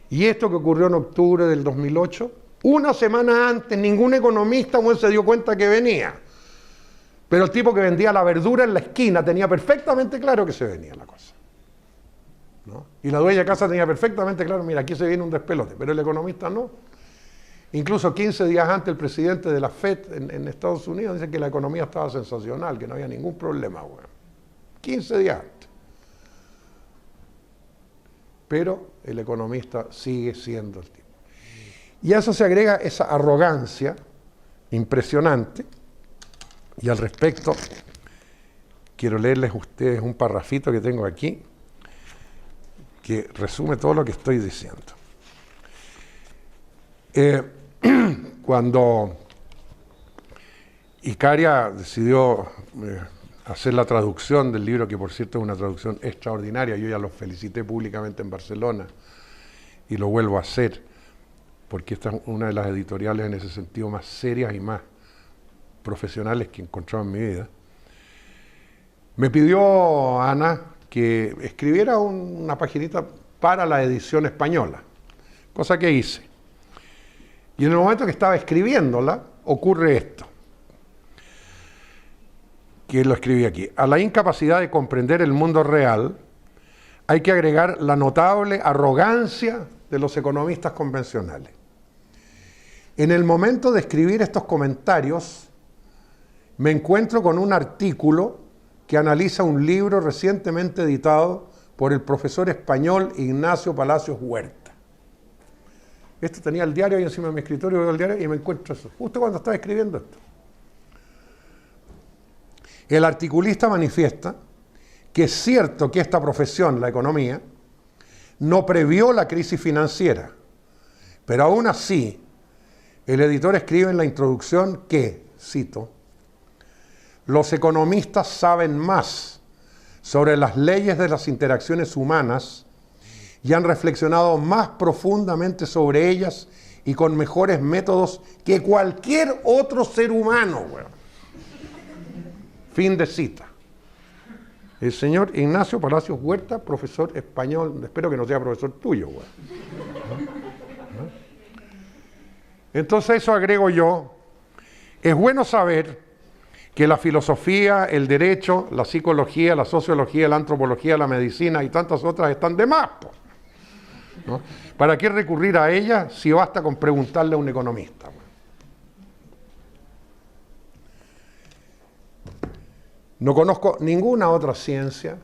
Y esto que ocurrió en octubre del 2008, una semana antes, ningún economista se dio cuenta que venía. Pero el tipo que vendía la verdura en la esquina tenía perfectamente claro que se venía la cosa, ¿no? Y la dueña de casa tenía perfectamente claro, mira, aquí se viene un despelote, pero el economista no. Incluso 15 días antes el presidente de la FED en Estados Unidos dice que la economía estaba sensacional, que no había ningún problema, bueno. 15 días antes. Pero el economista sigue siendo el tipo. Y a eso se agrega esa arrogancia impresionante. Y al respecto, quiero leerles a ustedes un parrafito que tengo aquí, que resume todo lo que estoy diciendo. Cuando Icaria decidió hacer la traducción del libro, que por cierto es una traducción extraordinaria, yo ya los felicité públicamente en Barcelona y lo vuelvo a hacer, porque esta es una de las editoriales en ese sentido más serias y más profesionales que he encontrado en mi vida. Me pidió Ana que escribiera una paginita para la edición española, cosa que hice. Y en el momento que estaba escribiéndola, ocurre esto, que lo escribí aquí. A la incapacidad de comprender el mundo real hay que agregar la notable arrogancia de los economistas convencionales. En el momento de escribir estos comentarios, me encuentro con un artículo que analiza un libro recientemente editado por el profesor español Ignacio Palacios Huerta. Esto tenía el diario ahí encima de mi escritorio, veo el diario y me encuentro eso, justo cuando estaba escribiendo esto. El articulista manifiesta que es cierto que esta profesión, la economía, no previó la crisis financiera, pero aún así, el editor escribe en la introducción que, cito, los economistas saben más sobre las leyes de las interacciones humanas y han reflexionado más profundamente sobre ellas y con mejores métodos que cualquier otro ser humano. Bueno. Fin de cita. El señor Ignacio Palacios Huerta, profesor español, espero que no sea profesor tuyo. Bueno. Entonces eso agrego yo. Es bueno saber que la filosofía, el derecho, la psicología, la sociología, la antropología, la medicina y tantas otras están de más, ¿no? ¿Para qué recurrir a ellas si basta con preguntarle a un economista? No conozco ninguna otra ciencia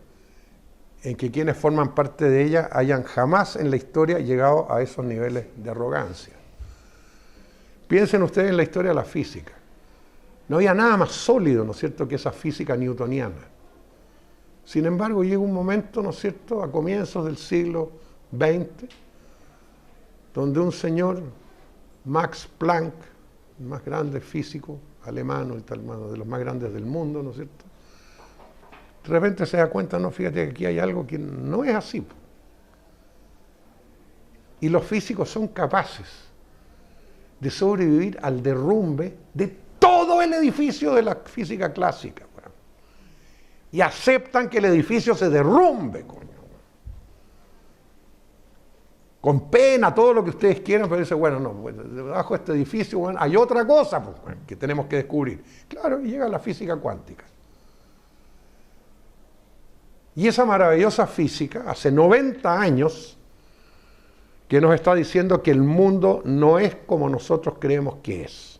en que quienes forman parte de ella hayan jamás en la historia llegado a esos niveles de arrogancia. Piensen ustedes en la historia de la física. No había nada más sólido, ¿no es cierto?, que esa física newtoniana. Sin embargo, llega un momento, ¿no es cierto?, a comienzos del siglo XX, donde un señor, Max Planck, el más grande físico alemán, de los más grandes del mundo, ¿no es cierto?, de repente se da cuenta, no, fíjate que aquí hay algo que no es así. Y los físicos son capaces de sobrevivir al derrumbe de todo el edificio de la física clásica. Bueno. Y aceptan que el edificio se derrumbe, coño. con pena, todo lo que ustedes quieran, pero dice, bueno, no, debajo de este edificio bueno, hay otra cosa pues, bueno, que tenemos que descubrir. Claro, y llega la física cuántica. Y esa maravillosa física, hace 90 años, que nos está diciendo que el mundo no es como nosotros creemos que es.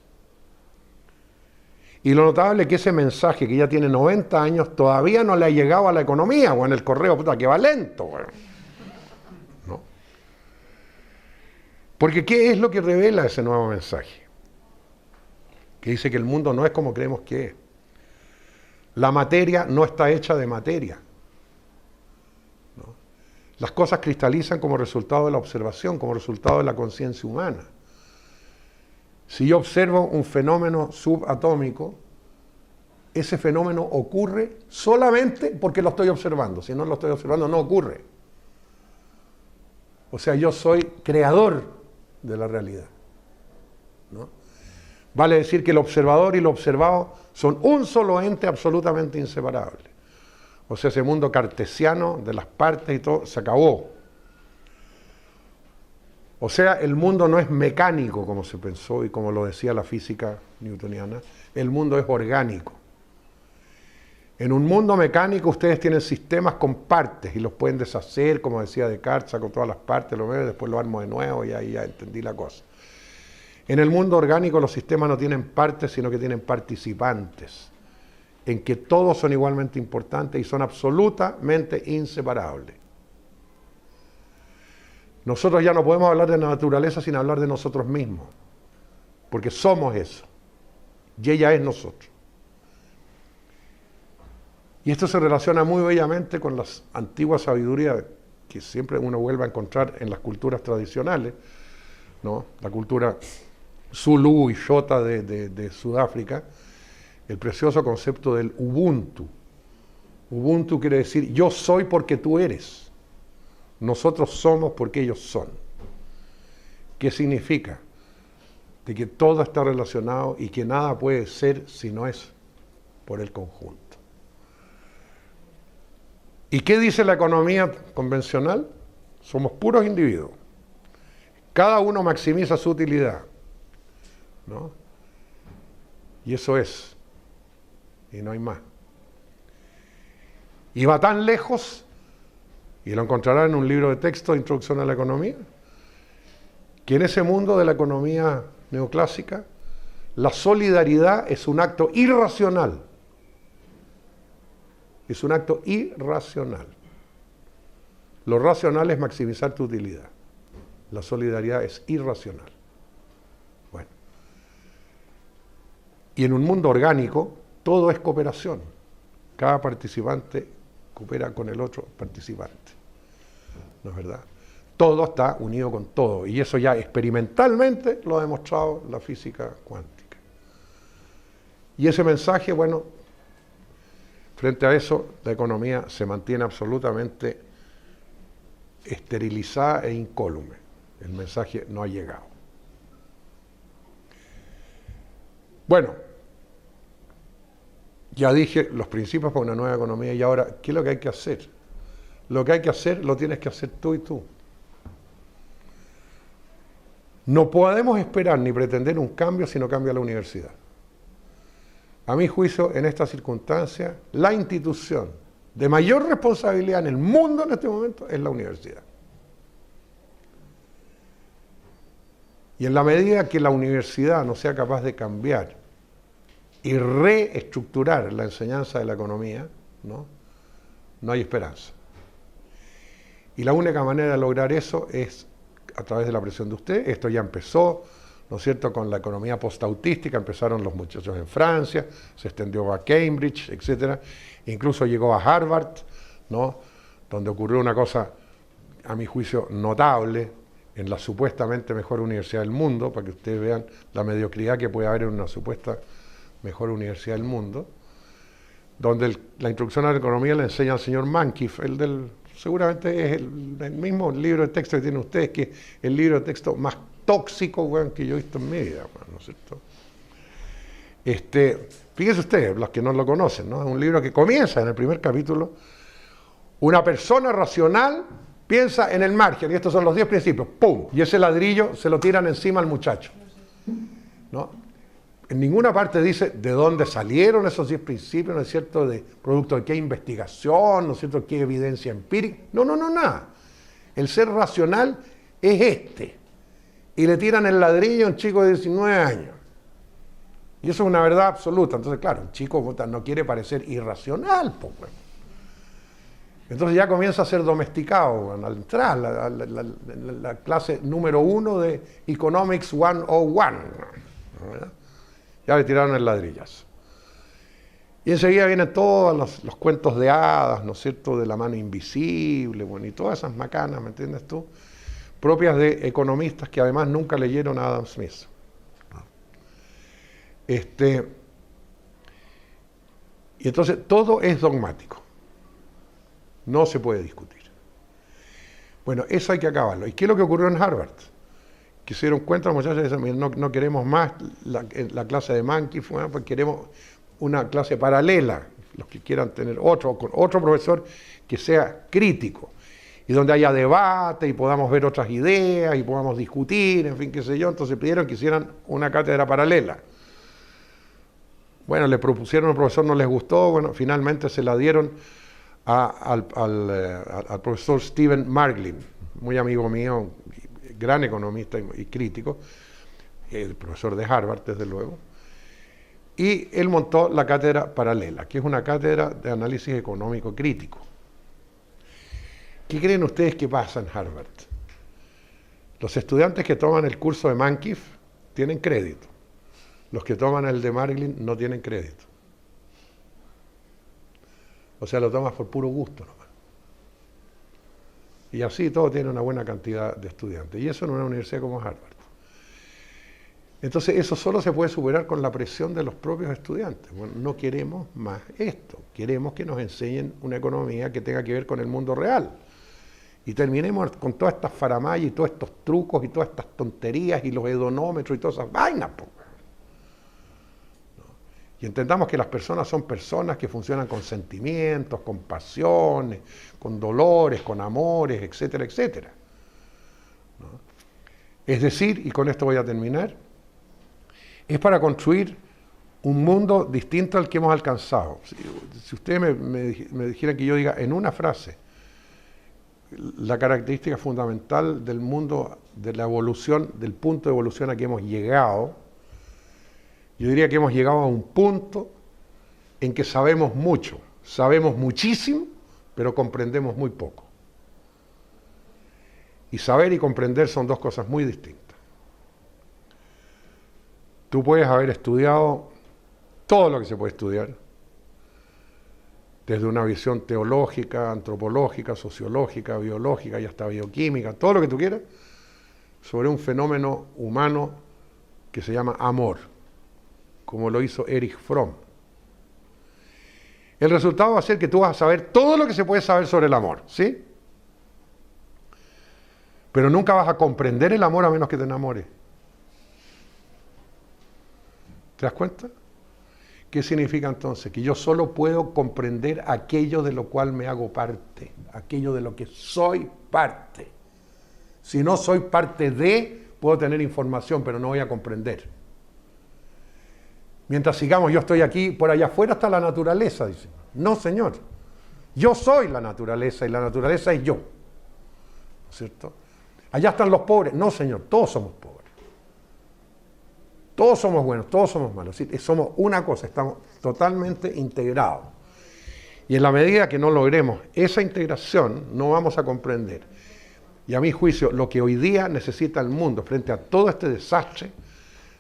Y lo notable es que ese mensaje que ya tiene 90 años todavía no le ha llegado a la economía, o en el correo, puta, que va lento. Bueno. ¿No? Porque ¿qué es lo que revela ese nuevo mensaje? Que dice que el mundo no es como creemos que es. La materia no está hecha de materia. ¿No? Las cosas cristalizan como resultado de la observación, como resultado de la conciencia humana. Si yo observo un fenómeno subatómico, ese fenómeno ocurre solamente porque lo estoy observando. Si no lo estoy observando, no ocurre. O sea, yo soy creador de la realidad. ¿No? Vale decir que el observador y lo observado son un solo ente absolutamente inseparable. O sea, ese mundo cartesiano de las partes y todo se acabó. O sea, el mundo no es mecánico como se pensó y como lo decía la física newtoniana, el mundo es orgánico. En un mundo mecánico ustedes tienen sistemas con partes y los pueden deshacer, como decía Descartes, con todas las partes, lo veo y después lo armo de nuevo y ahí ya entendí la cosa. En el mundo orgánico los sistemas no tienen partes, sino que tienen participantes, en que todos son igualmente importantes y son absolutamente inseparables. Nosotros ya no podemos hablar de la naturaleza sin hablar de nosotros mismos, porque somos eso, y ella es nosotros. Y esto se relaciona muy bellamente con las antiguas sabidurías que siempre uno vuelve a encontrar en las culturas tradicionales, ¿no? La cultura Zulu y Xhosa de Sudáfrica, el precioso concepto del Ubuntu. Ubuntu quiere decir yo soy porque tú eres. Nosotros somos porque ellos son. ¿Qué significa? De que todo está relacionado y que nada puede ser si no es por el conjunto. ¿Y qué dice la economía convencional? Somos puros individuos. Cada uno maximiza su utilidad, ¿no? Y eso es. Y no hay más. Y va tan lejos, y lo encontrará en un libro de texto de Introducción a la Economía, que en ese mundo de la economía neoclásica, la solidaridad es un acto irracional. Es un acto irracional. Lo racional es maximizar tu utilidad. La solidaridad es irracional. Bueno. Y en un mundo orgánico, todo es cooperación. Cada participante coopera con el otro participante. ¿No es verdad? Todo está unido con todo. Y eso ya experimentalmente lo ha demostrado la física cuántica. Y ese mensaje, bueno, frente a eso, la economía se mantiene absolutamente esterilizada e incólume. El mensaje no ha llegado. Bueno, ya dije los principios para una nueva economía y ahora, ¿qué es lo que hay que hacer? Lo que hay que hacer lo tienes que hacer tú y tú. No podemos esperar ni pretender un cambio si no cambia la universidad. A mi juicio, en esta circunstancia, la institución de mayor responsabilidad en el mundo en este momento es la universidad. Y en la medida que la universidad no sea capaz de cambiar y reestructurar la enseñanza de la economía, no hay esperanza. Y la única manera de lograr eso es a través de la presión de usted. Esto ya empezó, ¿no es cierto?, con la economía postautística, empezaron los muchachos en Francia, se extendió a Cambridge, etc. Incluso llegó a Harvard, ¿no?, donde ocurrió una cosa, a mi juicio, notable, en la supuestamente mejor universidad del mundo, para que ustedes vean la mediocridad que puede haber en una supuesta mejor universidad del mundo, donde la introducción a la economía le enseña al señor Mankiw, seguramente es el mismo libro de texto que tienen ustedes, que es el libro de texto más tóxico, que yo he visto en mi vida, ¿no es cierto? Fíjense ustedes, los que no lo conocen, ¿no? Es un libro que comienza en el primer capítulo, una persona racional Piensa en el margen, y estos son los 10 principios, ¡pum! Y ese ladrillo se lo tiran encima al muchacho, ¿no? En ninguna parte dice de dónde salieron esos 10 principios, ¿no es cierto?, de producto de qué investigación, ¿no es cierto?, qué evidencia empírica. No, nada. El ser racional es este. Y le tiran el ladrillo a un chico de 19 años. Y eso es una verdad absoluta. Entonces, claro, un chico no quiere parecer irracional, pues. Entonces ya comienza a ser domesticado, al entrar la clase número 1 de Economics 101, ¿verdad? Ya le tiraron el ladrillazo. Y enseguida vienen todos los cuentos de hadas, ¿no es cierto?, de la mano invisible, bueno, y todas esas macanas, ¿me entiendes tú?, propias de economistas que además nunca leyeron a Adam Smith. Y entonces todo es dogmático. No se puede discutir. Bueno, eso hay que acabarlo. ¿Y qué es lo que ocurrió en Harvard? Que se dieron cuenta los muchachos y dicen, no queremos más la clase de Mankey, pues queremos una clase paralela, los que quieran tener otro profesor que sea crítico, y donde haya debate y podamos ver otras ideas y podamos discutir, en fin, qué sé yo. Entonces pidieron que hicieran una cátedra paralela. Bueno, le propusieron al profesor, no les gustó, bueno, finalmente se la dieron al profesor Stephen Marglin, muy amigo mío, gran economista y crítico, el profesor de Harvard, desde luego, y él montó la cátedra paralela, que es una cátedra de análisis económico crítico. ¿Qué creen ustedes que pasa en Harvard? Los estudiantes que toman el curso de Mankey tienen crédito. Los que toman el de Marglin no tienen crédito. O sea, lo tomas por puro gusto nomás. Y así todo tiene una buena cantidad de estudiantes. Y eso en una universidad como Harvard. Entonces eso solo se puede superar con la presión de los propios estudiantes. Bueno, no queremos más esto. Queremos que nos enseñen una economía que tenga que ver con el mundo real. Y terminemos con todas estas faramayas y todos estos trucos y todas estas tonterías y los hedonómetros y todas esas vainas. Y entendamos que las personas son personas que funcionan con sentimientos, con pasiones, con dolores, con amores, etcétera, etcétera. ¿No? Es decir, y con esto voy a terminar, es para construir un mundo distinto al que hemos alcanzado. Si ustedes me dijeran que yo diga en una frase la característica fundamental del mundo, de la evolución, del punto de evolución a que hemos llegado, yo diría que hemos llegado a un punto en que sabemos mucho, sabemos muchísimo, pero comprendemos muy poco. Y saber y comprender son dos cosas muy distintas. Tú puedes haber estudiado todo lo que se puede estudiar, desde una visión teológica, antropológica, sociológica, biológica y hasta bioquímica, todo lo que tú quieras, sobre un fenómeno humano que se llama amor, como lo hizo Erich Fromm. El resultado va a ser que tú vas a saber todo lo que se puede saber sobre el amor, ¿sí? Pero nunca vas a comprender el amor a menos que te enamores. ¿Te das cuenta? ¿Qué significa entonces? Que yo solo puedo comprender aquello de lo cual me hago parte, aquello de lo que soy parte. Si no soy parte de, puedo tener información, pero no voy a comprender. Mientras sigamos, yo estoy aquí, por allá afuera está la naturaleza, dice. No, señor. Yo soy la naturaleza y la naturaleza es yo. ¿No es cierto? Allá están los pobres. No, señor, todos somos pobres. Todos somos buenos, todos somos malos. ¿Sí? Somos una cosa, estamos totalmente integrados. Y en la medida que no logremos esa integración, no vamos a comprender. Y a mi juicio, lo que hoy día necesita el mundo frente a todo este desastre,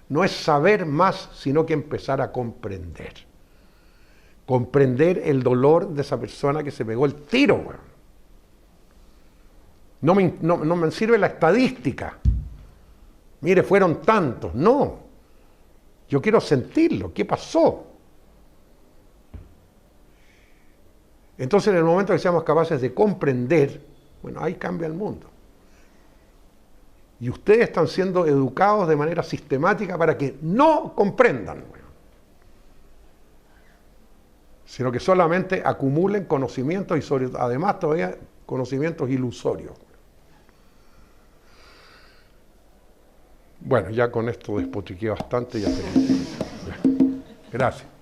no es saber más, sino que empezar a comprender. Comprender el dolor de esa persona que se pegó el tiro, bueno. No me sirve la estadística. Mire, fueron tantos. No. Yo quiero sentirlo. ¿Qué pasó? Entonces, en el momento que seamos capaces de comprender, bueno, ahí cambia el mundo. Y ustedes están siendo educados de manera sistemática para que no comprendan, sino que solamente acumulen conocimientos y además todavía conocimientos ilusorios. Bueno, ya con esto despotriqué bastante, ya terminé. Gracias.